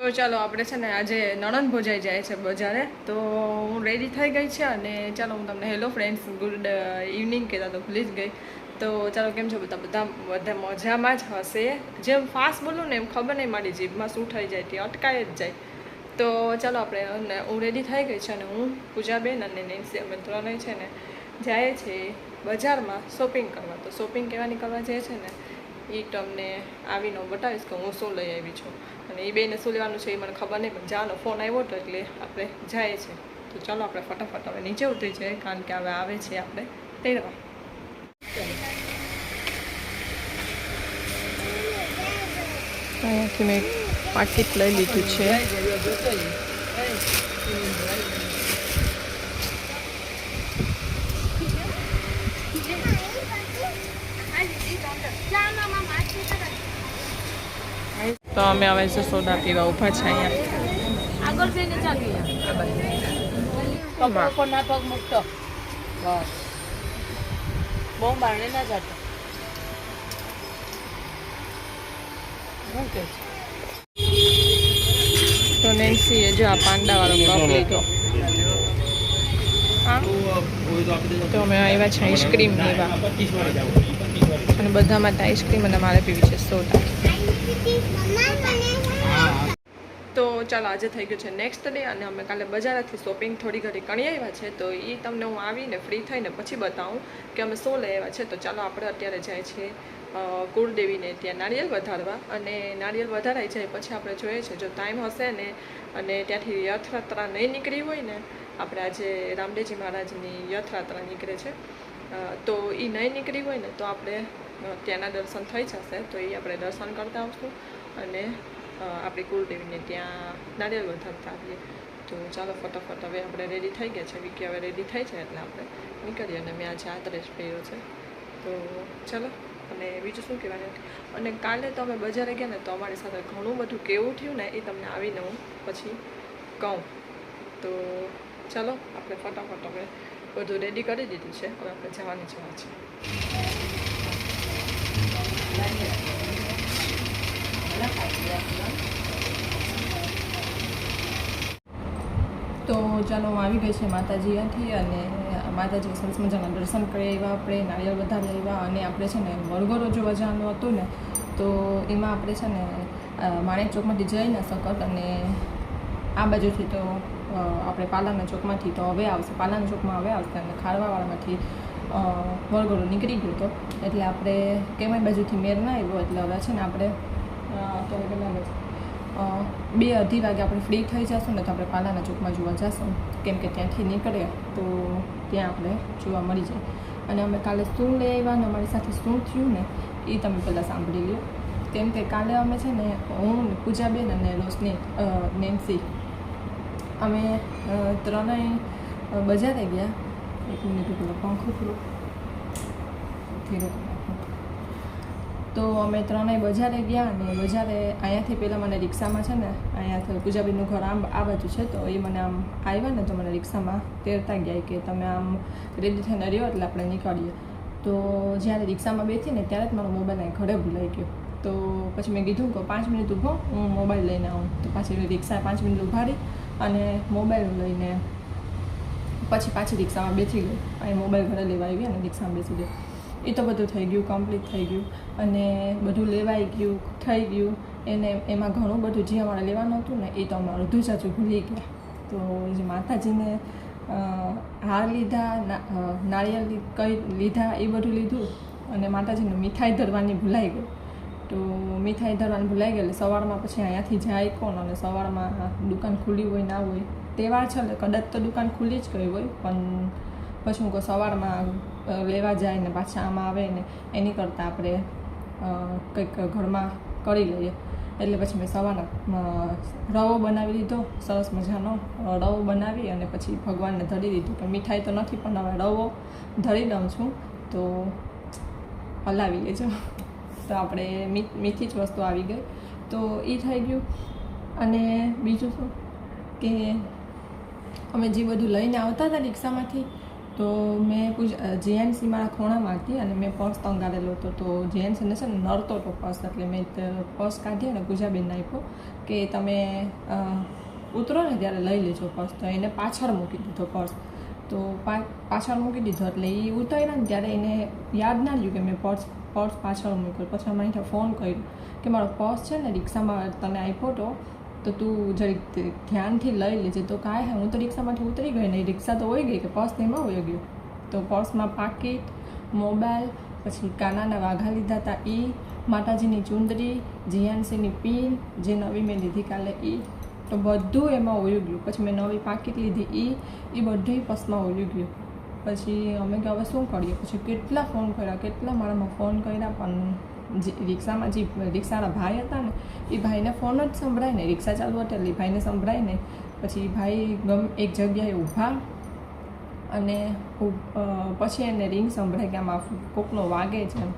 તો ચાલો આપણે છે ને આજે નણંદ ભોજાઈ જાય છે બજારે, તો હું રેડી થઈ ગઈ છે અને ચાલો હું તમને હેલો ફ્રેન્ડ્સ ગુડ ઇવનિંગ કહેતા તો ભૂલી જ ગઈ. તો ચાલો કેમ છો બધા મજામાં જ હશે. જેમ ફાસ્ટ બોલું ને એમ ખબર નહીં મારી જીભમાં શું થઈ જાય તે અટકાઈ જ જાય. તો ચાલો આપણે હું રેડી થઈ ગઈ છે અને હું પૂજાબેન અને નેન્સી અમે ત્રણેય છે ને જાય છે બજારમાં શોપિંગ કરવા. તો શોપિંગ કહેવાની કરવા જાય છે ને એ તમને આવીને બતાવીશ કે હું શું લઈ આવી છું અને એ બેને શું લેવાનું છે એ મને ખબર નહીં, પણ જાનો ફોન આવ્યો હતો એટલે આપણે જાય છે. તો ચાલો આપણે ફટાફટ હવે નીચે ઉતરી જઈએ કારણ કે હવે આવે છે આપણે તેડવા. અહીંયાથી મેં પાકીટ લઈ લીધું છે. તો અમે હવે છે સોડા પીવા ઊભા છે અહીંયા. આગળ જઈને ચાલીએ ના પગ મૂકતો બસ, બહુ બારણે ના જતો. શું કે તો નેન્સીએ જો આ પાંડાવાળો કપ લીધો. હા તો અમે આવ્યા છે આઈસ્ક્રીમ લેવા અને બધા માટે આઈસ્ક્રીમ અને મારે પીવી છે સોડા. તો ચાલો આજે થઈ ગયું છે નેક્સ્ટ ડે અને અમે કાલે બજારથી શોપિંગ થોડી ઘણી કરી આવ્યા છે. તો એ તમને હું આવીને ફ્રી થઈને પછી બતાવું કે અમે શું લઈ આવ્યા છે. તો ચાલો આપણે અત્યારે જાય છે કુળદેવીને ત્યાં નારિયેળ વધારવા અને નારિયેળ વધારાઈ જાય પછી આપણે જોઈએ છે જો ટાઈમ હશે ને અને ત્યાંથી યથયાત્રા નહીં નીકળી હોય ને, આપણે આજે રામદેવજી મહારાજની યથયાત્રા નીકળે છે તો એ નહીં નીકળી હોય ને તો આપણે ત્યાંના દર્શન થઈ જશે. તો એ આપણે દર્શન કરતા આવશું અને આપણી કુળદેવીને ત્યાં નારિયેળ વધારતા આવીએ. તો ચાલો ફટાફટ હવે આપણે રેડી થઈ ગયા છે. વિકી હવે રેડી થઈ જાય એટલે આપણે નીકળીએ અને મેં આજે આ ડ્રેસ પહેર્યો છે. તો ચાલો અને બીજું શું કહેવાનું. અને કાલે તો અમે બજારે ગયા ને તો અમારી સાથે ઘણું બધું કેવું થયું ને એ તમને આવીને હું પછી કહું. તો ચાલો આપણે ફટાફટ હવે બધું રેડી કરી દીધું છે. હવે આપણે જવાની જ વાત છે. તો ચાલો હું આવી ગઈ છે માતાજીથી અને માતાજી સરસ મજાના દર્શન કરી આવ્યા. આપણે નારિયેળ વધારે આવ્યા અને આપણે છે ને વરઘોડો જોવા જવાનું હતું ને તો એમાં આપણે છે ને માણેક ચોકમાંથી જઈ ના શકત અને આ બાજુથી તો આપણે પાલાના ચોકમાંથી તો હવે આવશે, પાલાના ચોકમાં હવે આવશે અને ખારવાવાળામાંથી વરઘોડો નીકળી ગયો હતો એટલે આપણે કેમાઈ બાજુથી મેર ના આવ્યો એટલે હવે છે ને આપણે અત્યારે કેટલા 2-2:30 વાગે આપણે ફ્રી થઈ જશું ને તો આપણે પાલાના ચોકમાં જોવા જશું કેમ કે ત્યાંથી નીકળે તો ત્યાં આપણે જોવા મળી જાય. અને અમે કાલે શું લઈ આવ્યા ને અમારી સાથે શું થયું ને એ તમે પહેલાં સાંભળી લો. કેમ કે કાલે અમે છે ને હું પૂજાબેન અને રોશની નેન્સી અમે ત્રણેય બજારે ગયા. એક મિનિટ પેલો પંખો થોડો ધીરો. તો અમે ત્રણેય બજારે ગયા અને બજારે અહીંયાથી પહેલાં મને રિક્ષામાં છે ને અહીંયાથી પૂજાબેનનું ઘર આમ આ બાજુ છે તો એ મને આમ આવ્યા ને તો મને રિક્ષામાં તેરતા ગયા કે તમે આમ રેડી થઈને રહ્યો એટલે આપણે નીકળીએ. તો જ્યારે રિક્ષામાં બેઠી ને ત્યારે જ મારો મોબાઈલ અહીં ઘરે ભૂલાઈ ગયો. તો પછી મેં કીધું કે 5 મિનિટ ઊભો હું મોબાઈલ લઈને આવું. તો પાછી રિક્ષા 5 મિનિટ ઊભા રહી અને મોબાઈલ લઈને પછી પાછી રિક્ષામાં બેસી ગઈ. અહીં મોબાઈલ ઘરે લેવા આવી અને રિક્ષામાં બેસી ગઈ. એ તો બધું થઈ ગયું, કમ્પ્લીટ થઈ ગયું અને બધું લેવાઈ ગયું, થઈ ગયું. એમાં ઘણું બધું જે અમારે લેવાનું હતું ને એ તો અમે અડધું જ હજુ ભૂલી ગયા. તો જે માતાજીને હાર લીધા, નાળિયેર કઈ લીધા એ બધું લીધું અને માતાજીને મીઠાઈ ધરવાની ભૂલાઈ ગઈ. તો મીઠાઈ ધરવાની ભૂલાઈ ગઈ એટલે સવારમાં પછી અહીંયાથી જાય કોણ અને સવારમાં દુકાન ખુલ્લી હોય ના હોય તહેવાર છે એટલે કદાચ તો દુકાન ખુલ્લી જ ગઈ હોય પણ પછી હું કહું સવારમાં લેવા જાય ને પાછા આમાં આવે ને એની કરતાં આપણે કંઈક ઘરમાં કરી લઈએ. એટલે પછી મેં સવારના રવો બનાવી લીધો, સરસ મજાનો રવો બનાવી અને પછી ભગવાનને ધરી દીધું કે મીઠાઈ તો નથી પણ હવે રવો ધરી દઉં છું તો હલાવી લેજો. તો આપણે મીઠી જ વસ્તુ આવી ગઈ તો એ થઈ ગયું. અને બીજું શું કે અમે જે બધું લઈને આવતા હતા રિક્ષામાંથી તો મેં જીએનસી મારા ખોણામાં હતી અને મેં પર્સ તંગારેલો હતો. તો જીએનસીને છે ને નડતો હતો પર્સ, એટલે મેં પર્સ કાઢી અને પૂજાબેનને આપ્યો કે તમે ઉતરો ને ત્યારે લઈ લેજો પર્સ. તો એને પાછળ મૂકી દીધો પર્સ. તો પાછળ મૂકી દીધો એટલે એ ઉતર્યા ને ત્યારે એને યાદ ના રહ્યું કે મેં પર્સ પાછળ મૂક્યો. પછી અમે અહીંથી ફોન કર્યો કે મારો પર્સ છે ને રિક્ષામાં તને આપ્યો તો તું જરીક ધ્યાનથી લઈ લેજે. તો કાંઈ હે, હું તો રિક્ષામાંથી ઉતરી ગઈ ને રિક્ષા તો હોઈ ગઈ કે પર્સ તેમાં હોઈ ગયો. તો પર્સમાં પાકીટ, મોબાઈલ, પછી કાનાના વાઘા લીધા હતા એ, માતાજીની ચુંદરી, જીએનસીની પિન જે નવી મેં લીધી કાલે એ, તો બધું એમાં હોઈ ગયું. પછી મેં નવી પાકીટ લીધી એ બધું પર્સમાં હોઈ ગયું. પછી અમે કે હવે શું કરીએ? પછી કેટલા ફોન કર્યા, કેટલા મારામાં ફોન કર્યા, પણ રિક્ષામાં જે રિક્ષાવાળા ભાઈ હતા ને એ ભાઈને ફોન જ સંભળાય ને, રિક્ષા ચાલુ હતી એટલે ભાઈને સંભળાય ને. પછી ભાઈ એક જગ્યાએ ઊભા અને પછી એને રિંગ સંભળાય કે આમાં કોકનો વાગે છે એમ.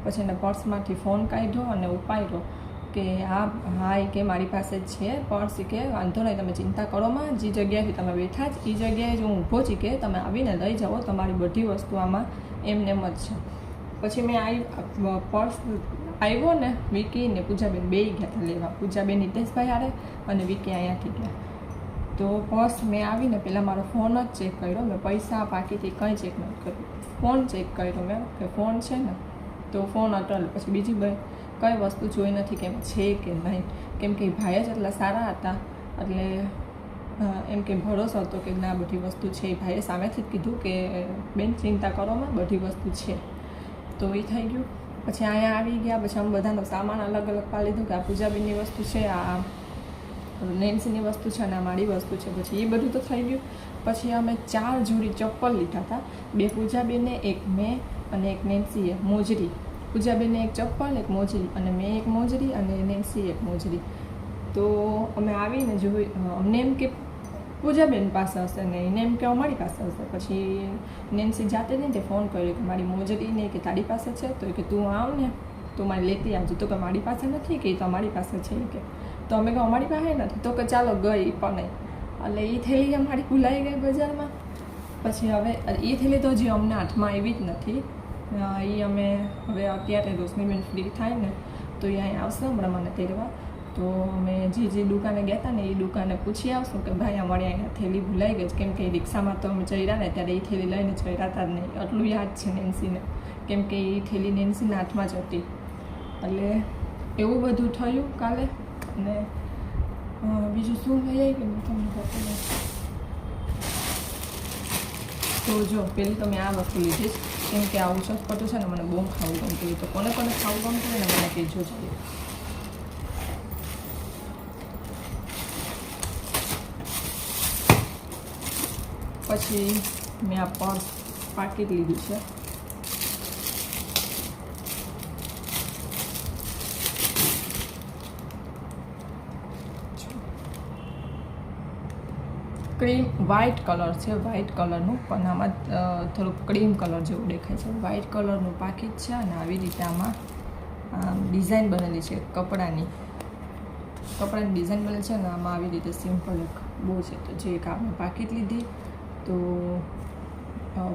પછી એને પર્સમાંથી ફોન કાઢ્યો અને ઉપાડ્યો કે હા કે મારી પાસે જ છે પર્સ, કે વાંધો નહીં તમે ચિંતા કરોમાં, જે જગ્યાએથી તમે બેઠા જ એ જગ્યાએ જ હું ઊભો છું, કે તમે આવીને લઈ જાઓ, તમારી બધી વસ્તુ આમાં એમને એમ જ છે. પછી મેં પર્સ આવ્યો ને, વિકી ને પૂજાબેન બે ગયા હતા લેવા. પૂજાબેન હિતેશભાઈ હારે અને વિકી અહીંયાથી ગયા. તો પર્સ મેં આવીને પહેલાં મારો ફોન જ ચેક કર્યો. મેં પૈસા પાકીથી કંઈ ચેક નથી કર્યું, ફોન ચેક કર્યો મેં કે ફોન છે ને, તો ફોન અટલ. પછી બીજી કઈ વસ્તુ જોઈ નથી કે છે કે નહીં, કેમ કે ભાઈ જ એટલા સારા હતા એટલે એમ કે ભરોસો હતો કે ના બધી વસ્તુ છે. ભાઈએ સામેથી જ કીધું કે બેન ચિંતા કરોમાં, બધી વસ્તુ છે. તો એ થઈ ગયું. પછી અહીંયા આવી ગયા. પછી અમે બધાનો સામાન અલગ અલગ પાડી લીધું કે આ પૂજાબેનની વસ્તુ છે, આ નેન્સીની વસ્તુ છે અને આ મારી વસ્તુ છે. પછી એ બધું તો થઈ ગયું. પછી અમે 4 જોડી ચપ્પલ લીધા હતા, 2 પૂજાબેનને, એક મેં અને એક નેન્સીએ મોજરી. પૂજાબેનને એક ચપ્પલ, એક મોજરી, અને મેં એક મોજરી અને નેન્સી એક મોજરી. તો અમે આવીને જોઈ, અમને એમ કે પૂજાબેન પાસે હશે ને એને એમ કે અમારી પાસે હશે. પછી નેન્સી જાતે ને તે ફોન કર્યો કે મારી મોજરી ને કે તારી પાસે છે, તો કે તું આવ ને તું મારે લેતી આવજો. તો કે મારી પાસે નથી, કે તમારી પાસે છે કે. તો અમે કે અમારી પાસે નથી. તો કે ચાલો ગઈ પણ નહીં. એટલે એ થેલી અમારી ભૂલાઈ ગઈ બજારમાં. પછી હવે એ થેલી તો હજી અમને હાથમાં આવી જ નથી. એ અમે હવે અત્યારે રોશનીબેન ફ્રી થાય ને તો એ અહીં આવશે હમણાં મને તેડવા. તો અમે જે દુકાને ગયા હતા ને એ દુકાને પૂછી આવશું કે ભાઈ અમારે અહીંયા થેલી ભૂલાઈ ગઈ, કેમ કે રિક્ષામાં તો અમે ચડ્યા ને ત્યારે એ થેલી લઈને ચડ્યા હતા જ નહીં. એટલું યાદ છે નેન્સીને, કેમ કે એ થેલી નેન્સીના હાથમાં જ હતી. એટલે એવું બધું થયું કાલે. અને બીજું શું લઈ આવી ગયું તમને ખબર? તો જો પેલી તો મેં આ વસ્તુ લીધી જ, કેમ કે આવું ચટપટું છે ને મને બહુ ખાવું ગમતું હોય. તો કોને કોને ખાવું ગમતું હોય ને મને કહેજો જોઈએ. પછી મેં આ પર્સ પાકીટ લીધું છે. ક્રીમ વ્હાઇટ કલર છે, વ્હાઇટ કલરનું, પણ આમાં થોડુંક ક્રીમ કલર જેવું દેખાય છે. વ્હાઇટ કલરનું પાકીટ છે અને આવી રીતે આમાં ડિઝાઇન બનેલી છે કપડાની ડિઝાઇન બનેલી છે ને આમાં આવી રીતે સિમ્પલ એક બહુ છે. તો જે એક આપણે પાકીટ લીધી તો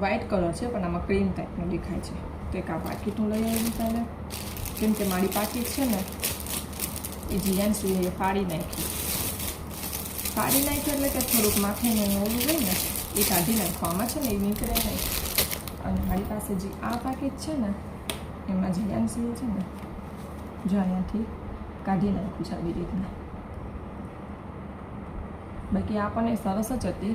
વ્હાઇટ કલર છે પણ આમાં ક્રીમ ટાઈપનું દેખાય છે. તો એક આ પાકીટ હું લઈ આવી ત્યારે, કેમ કે મારી પાકીટ છે ને એ જીએનસી ફાડી નાખી એટલે કે થોડુંક માથે ને ઓલું હોય ને એ કાઢી નાખવામાં છે ને એ નીકળે નહીં. અને મારી પાસે જે આ પાકીટ છે ને એમાં જીએનસી છે ને જો અહીંયાથી કાઢી નાખ્યું છે આવી રીતના. બાકી આ પણ એ સરસ જ હતી.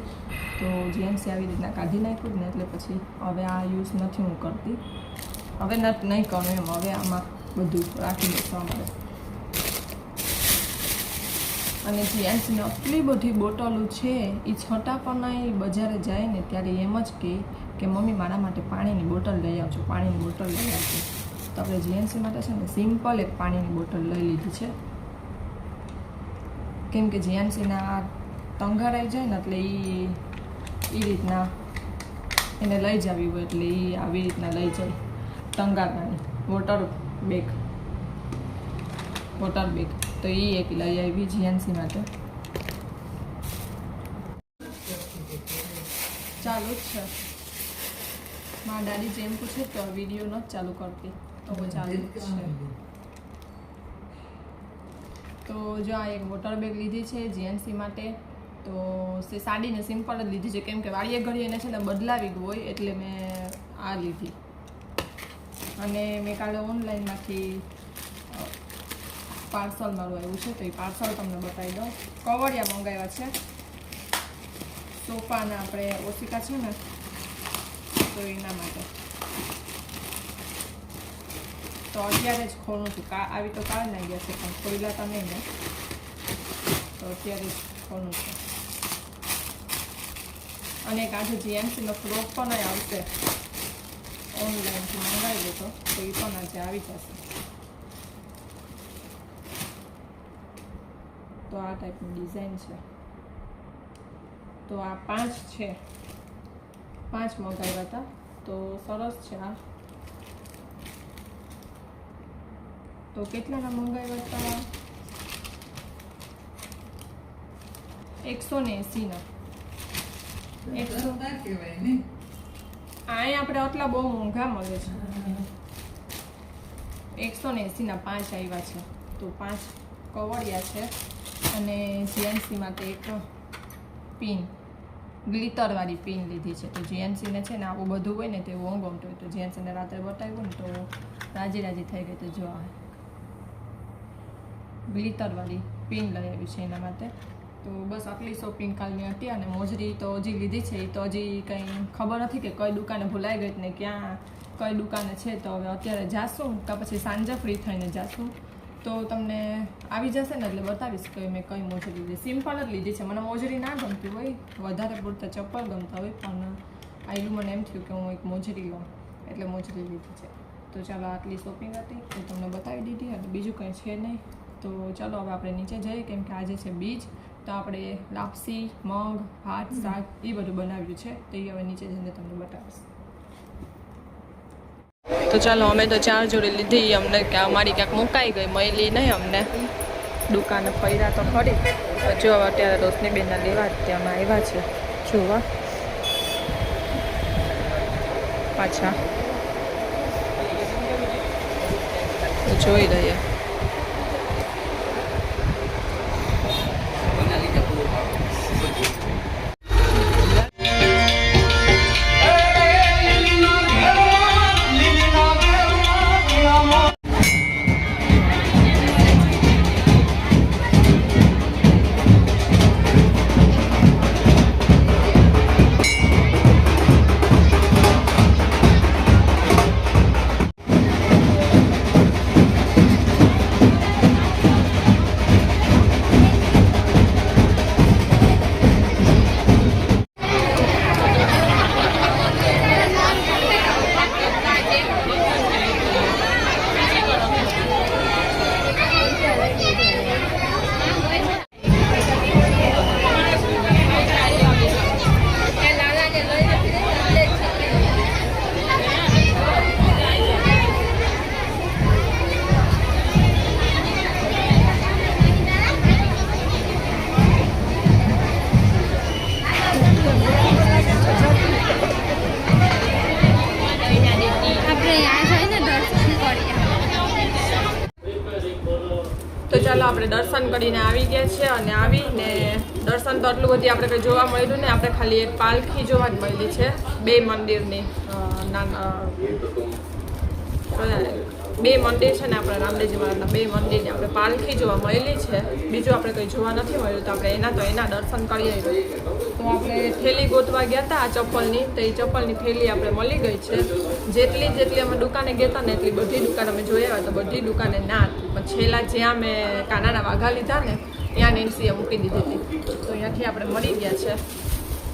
તો જીએનસી આવી રીતના કાઢી નાખ્યું ને એટલે પછી હવે આ યુઝ નથી હું કરતી, હવે નહીં કરું એમ. હવે આમાં બધું રાખી દેશું અમારે. અને જીએનસીની આટલી બધી બોટલો છે એ છતાં પણ એ બજારે જાય ને ત્યારે એમ જ કે મમ્મી મારા માટે પાણીની બોટલ લઈ આવજો, પાણીની બોટલ લઈ આવજો. તો આપણે જીએનસી માટે છે ને સિમ્પલ એક પાણીની બોટલ લઈ લીધી છે, કેમ કે જીએનસીના તંગારાઈ જાય ને એટલે એ રીતના એને લઈ જવી હોય એટલે એ આવી રીતના લઈ જાય ટંગારવાની વોટર બેગ. તો એ એક લઈ આવી જીએનસી માટે. ચાલુ જ છે મારા દાદી જેમ પૂછે તો વિડીયો નથી ચાલુ કરતી તો ચાલુ જ છે. તો જો આ એક વોટર બેગ લીધી છે જીએનસી માટે. તો સાડી ને સિમ્પલ જ લીધી છે કેમ કે વાળીએ ઘડીએ એને છે ને બદલાવી હોય એટલે મેં આ લીધી. અને મેં કાલે ઓનલાઈનમાંથી પાર્સલ મારું આવ્યું છે તો એ પાર્સલ તમને બતાવી દઉં. કવરિયા મંગાવ્યા છે સોફાના આપણે ઓશિકા છે ને તો એના માટે. તો અત્યારે જ ખોલું છું. આવી તો કાલ નાઈ ગયા છે પણ ખોલ્યા તો નહીં ને તો અત્યારે જ ખોલું છું. અને એક આજે જીએમસીનો ફ્રોક પણ આવશે ઓનલાઈનથી મંગાવી લીધો તો એ પણ આજે આવી જશે. તો આ ટાઈપની ડિઝાઇન છે. તો આ 5 છે, 5 મંગાવ્યા હતા તો સરસ છે. આ તો કેટલાના મંગાવ્યા હતા? 180ના. અહીંયા આપણે આટલા બહુ મોંઘા મળે છે. 180ના 5 આવ્યા છે. તો 5 કવરિયા છે અને જીએનસી માટે એક પિન ગ્લિટરવાળી પિન લીધી છે. તો જીએનસીને છે ને આવું બધું હોય ને તે બહુ ગમતું હોય. તો જીએનસીને રાત્રે બતાવ્યું ને તો રાજી રાજી થઈ ગઈ. તો જો આ ગ્લિટરવાળી પિન લઈ આવી છે એના માટે. તો બસ આટલી શોપિંગ કાલની હતી. અને મોજરી તો હજી લીધી છે એ તો હજી કંઈ ખબર નથી કે કઈ દુકાને ભૂલાઈ ગઈ ને ક્યાં કઈ દુકાને છે. તો હવે અત્યારે જાશું કાં પછી સાંજે ફ્રી થઈને જાશું તો તમને આવી જશે ને એટલે બતાવીશ કે મેં કઈ મોજરી લીધી. સિમ્પલ જ લીધી છે. મને મોજરી ના ગમતી હોય, વધારે પૂરતા ચપ્પલ ગમતા હોય પણ આયલું મને એમ થયું કે હું એક મોજરી લઉં એટલે મોજરી લીધી છે. તો ચાલો આટલી શોપિંગ હતી એ તમને બતાવી દીધી અને બીજું કંઈ છે નહીં. તો ચાલો હવે આપણે નીચે જઈએ કેમ કે આજે છે બીજ. તો આપણે લાપસી, મગ, ભાત, શાક એ બધું બનાવ્યું છે તો એ હવે નીચે જઈને તમને બતાવીશ. તો ચાલો અમે તો 4 જોડી લીધી. અમને કે અમારી ક્યાંક મુકાઈ ગઈ મળી નહીં અમને. દુકાને ફર્યા તો ખરી. જો હવે અત્યારે રોશનીબેનના લેવા ત્યાં આવ્યા છે જોવા પાછા જોઈ રહ્યા. તો ચાલો આપણે દર્શન કરીને આવી ગયા છે અને આવીને દર્શન તો આટલું બધી આપણે કંઈ જોવા મળ્યું ને. આપણે ખાલી એક પાલખી જોવા જ મળી છે 2 મંદિરની. બે મંદિર છે ને આપણે રામદેવજી મહારાજના 2 મંદિરની આપણે પાલખી જોવા મળેલી છે. બીજું આપણે કંઈ જોવા નથી મળ્યું તો આપણે એના દર્શન કરી આવ્યા. તો આપણે થેલી ગોતવા ગયા હતા આ ચપ્પલની તો એ ચપ્પલની થેલી આપણે મળી ગઈ છે. જેટલી અમે દુકાને ગયા હતા ને એટલી બધી દુકાન અમે જોયા તો બધી દુકાને ના હતી. પણ છેલ્લા જ્યાં મેં કાનાના વાઘા લીધા ને ત્યાં નેન્સીએ મૂકી દીધી હતી તો અહીંયાથી આપણે મળી ગયા છે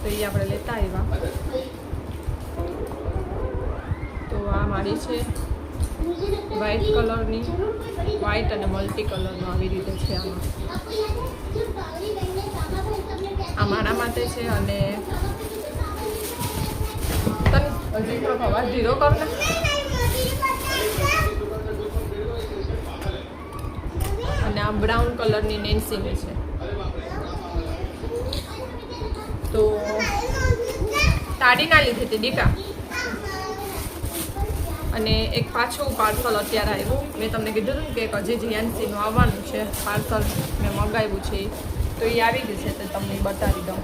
તો એ આપણે લેતા આવ્યા. તો આ મારી છે વ્હાઈટ કલરની, વ્હાઈટ અને મલ્ટી કલરનું આવી રીતે છે. આ મારા માટે છે અને હજી થોડોક અવાજ ધીરો કર ને. અને આ બ્રાઉન કલરની નેન્સીની છે. તો તાડી ના લીધી હતી દીકા અને એક પાછું પાર્સલ અત્યારે આવ્યું. મેં તમને કીધું હતું ને કે હજી જીએનસીનું આવવાનું છે પાર્સલ, મેં મંગાવ્યું છે તો એ આવી ગયું છે તો તમને બતાવી દઉં.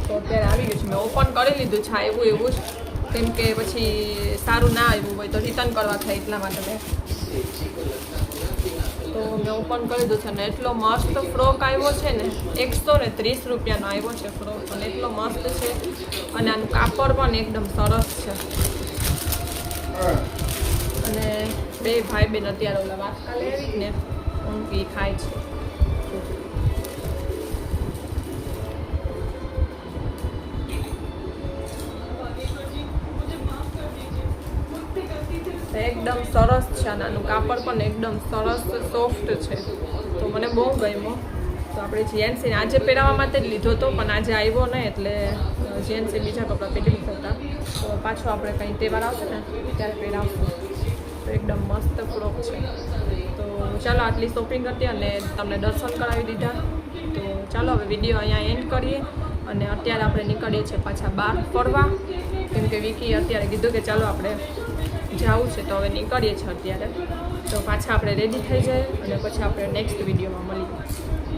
તો અત્યારે આવી ગયું છે, મેં ઓપન કરી લીધું છે. આવ્યું એવું જ, કેમ કે પછી સારું ના આવ્યું હોય તો રિટર્ન કરવા થાય એટલા માટે મેં ઓપન કરી દીધું છે. અને એટલો મસ્ત ફ્રોક આવ્યો છે ને, 130 રૂપિયાનો આવ્યો છે ફ્રોક, અને એટલો મસ્ત છે. અને આનું કાપડ પણ એકદમ સરસ છે. અને બે ભાઈ બેન અત્યારે ઓલા વાટકા લેવી ને ઊંઘી ખાય છે. એકદમ સરસ છે અને આનું કાપડ પણ એકદમ સરસ સોફ્ટ છે, તો મને બહુ ગમ્યો. તો આપણે જીએનસીને આજે પહેરાવવા માટે જ લીધો હતો, પણ આજે આવ્યો નહીં એટલે જીએનસી બીજા કપડાં પહેરી લીધા હતા. તો પાછો આપણે કંઈ તહેવાર આવશે ને ત્યારે પહેરાવશું. તો એકદમ મસ્ત ફ્રોક છે. તો ચાલો આટલી શોપિંગ હતી અને તમને દર્શન કરાવી દીધા. તો ચાલો હવે વિડીયો અહીંયા એન્ડ કરીએ અને અત્યારે આપણે નીકળીએ છીએ પાછા બહાર ફરવા, કેમ કે વિકી અત્યારે કીધું કે ચાલો આપણે જવું છે તો હવે નીકળીએ છીએ અત્યારે. તો પાછા આપણે રેડી થઈ જાય અને પછી આપણે નેક્સ્ટ વિડીયોમાં મળીએ.